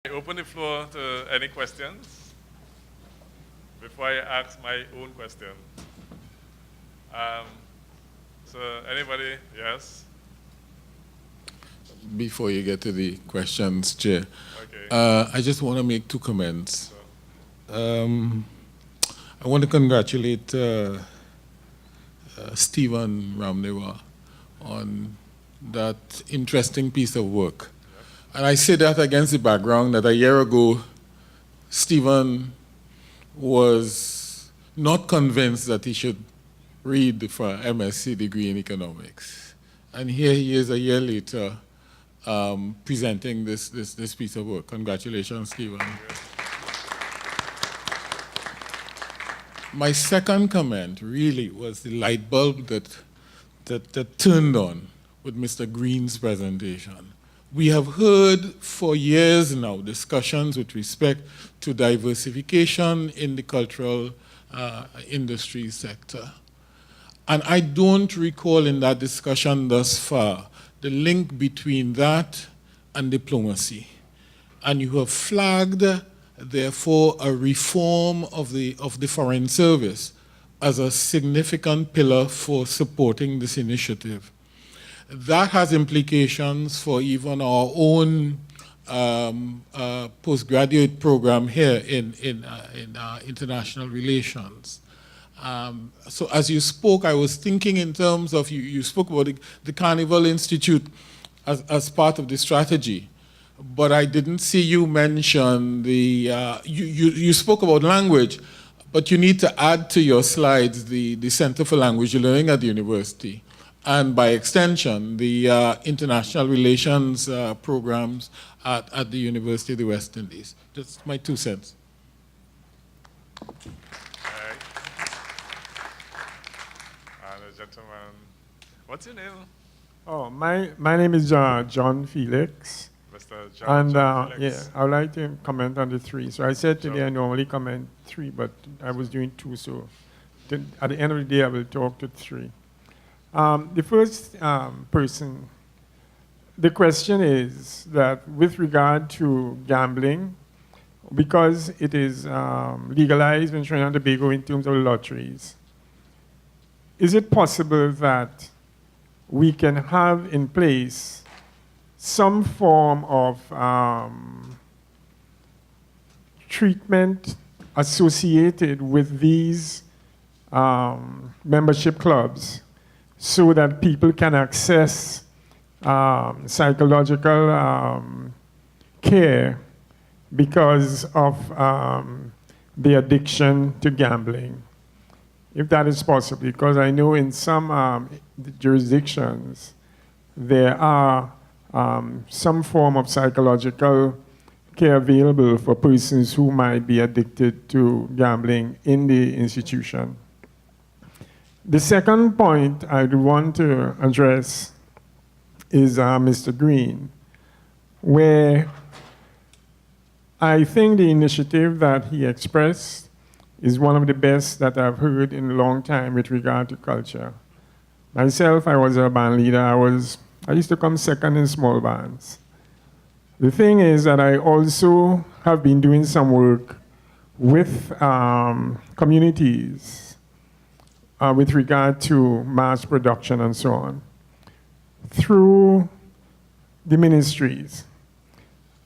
I open the floor to any questions before I ask my own question. So anybody? Yes? Before you get to the questions, Chair, Okay. I just want to make two comments. I want to congratulate Stephen Ramnewa on that interesting piece of work. And I say that against the background that a year ago, Stephen was not convinced that he should read for an MSc degree in economics. And here he is a year later presenting this piece of work. Congratulations, Stephen. My second comment really was the light bulb that turned on with Mr. Green's presentation. We have heard for years now discussions with respect to diversification in the cultural industry sector. And I don't recall in that discussion thus far the link between that and diplomacy. And you have flagged, therefore, a reform of the Foreign Service as a significant pillar for supporting this initiative. That has implications for even our own postgraduate program here in international relations. So as you spoke, I was thinking in terms of, you spoke about the Carnival Institute as part of the strategy, but I didn't see you mention you spoke about language, but you need to add to your slides the Center for Language Learning at the university, and by extension, the international relations programs at the University of the West Indies. That's my 2 cents. Gentleman, what's your name? Oh, my name is John Felix. Mr. John Felix. Yeah, I would like to comment on the 3. So I said today I normally comment 3, but I was doing 2, so at the end of the day I will talk to 3. The first person, the question is that with regard to gambling, because it is legalized in Trinidad and Tobago in terms of lotteries, is it possible that we can have in place some form of treatment associated with these membership clubs so that people can access psychological care because of the addiction to gambling? If that is possible, because I know in some jurisdictions there are some form of psychological care available for persons who might be addicted to gambling in the institution. The second point I want to address is Mr. Green, where I think the initiative that he expressed is one of the best that I've heard in a long time with regard to culture. Myself, I was a band leader. I used to come second in small bands. The thing is that I also have been doing some work with communities with regard to mass production and so on through the ministries.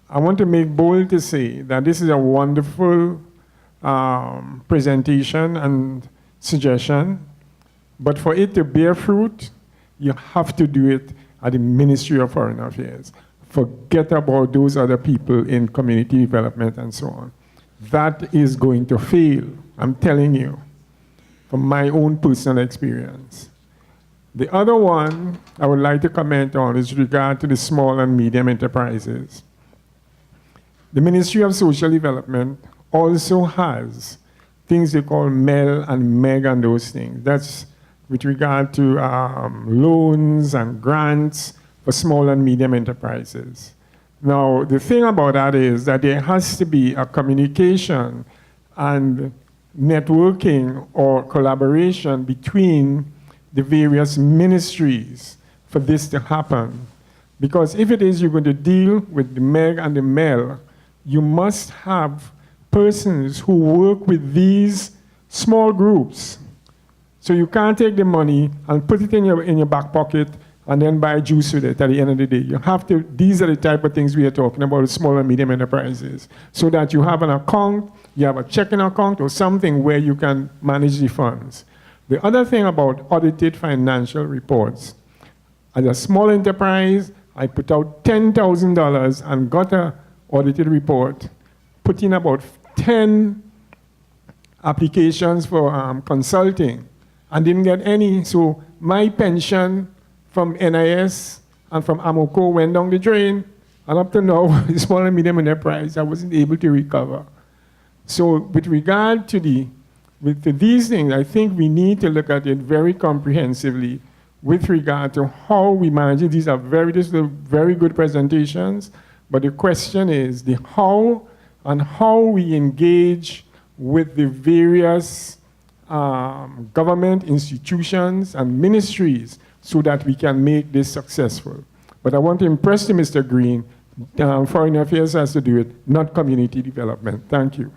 I want to make bold to say that this is a wonderful presentation and suggestion, but for it to bear fruit, you have to do it at the Ministry of Foreign Affairs. Forget about those other people in community development and so on. That is going to fail, I'm telling you, from my own personal experience. The other one I would like to comment on is regard to the small and medium enterprises. The Ministry of Social Development also has things they call MEL and MEG and those things. That's with regard to loans and grants for small and medium enterprises. Now, the thing about that is that there has to be a communication and networking or collaboration between the various ministries for this to happen. Because if it is you're going to deal with the MEG and the MEL, you must have persons who work with these small groups. So you can't take the money and put it in your back pocket and then buy juice with it at the end of the day. You have to, these are the type of things we are talking about, small and medium enterprises, so that you have an account, you have a checking account or something where you can manage the funds. The other thing about audited financial reports, as a small enterprise, I put out $10,000 and got an audited report, put in about 10 applications for consulting and didn't get any. So my pension from NIS and from Amoco went down the drain, and up to now, small and medium enterprise, I wasn't able to recover. So with regard to these things, I think we need to look at it very comprehensively with regard to how we manage it. These are very good presentations, but the question is the how and how we engage with the various government institutions and ministries so that we can make this successful. But I want to impress to Mr. Green, Foreign Affairs has to do it, not community development. Thank you.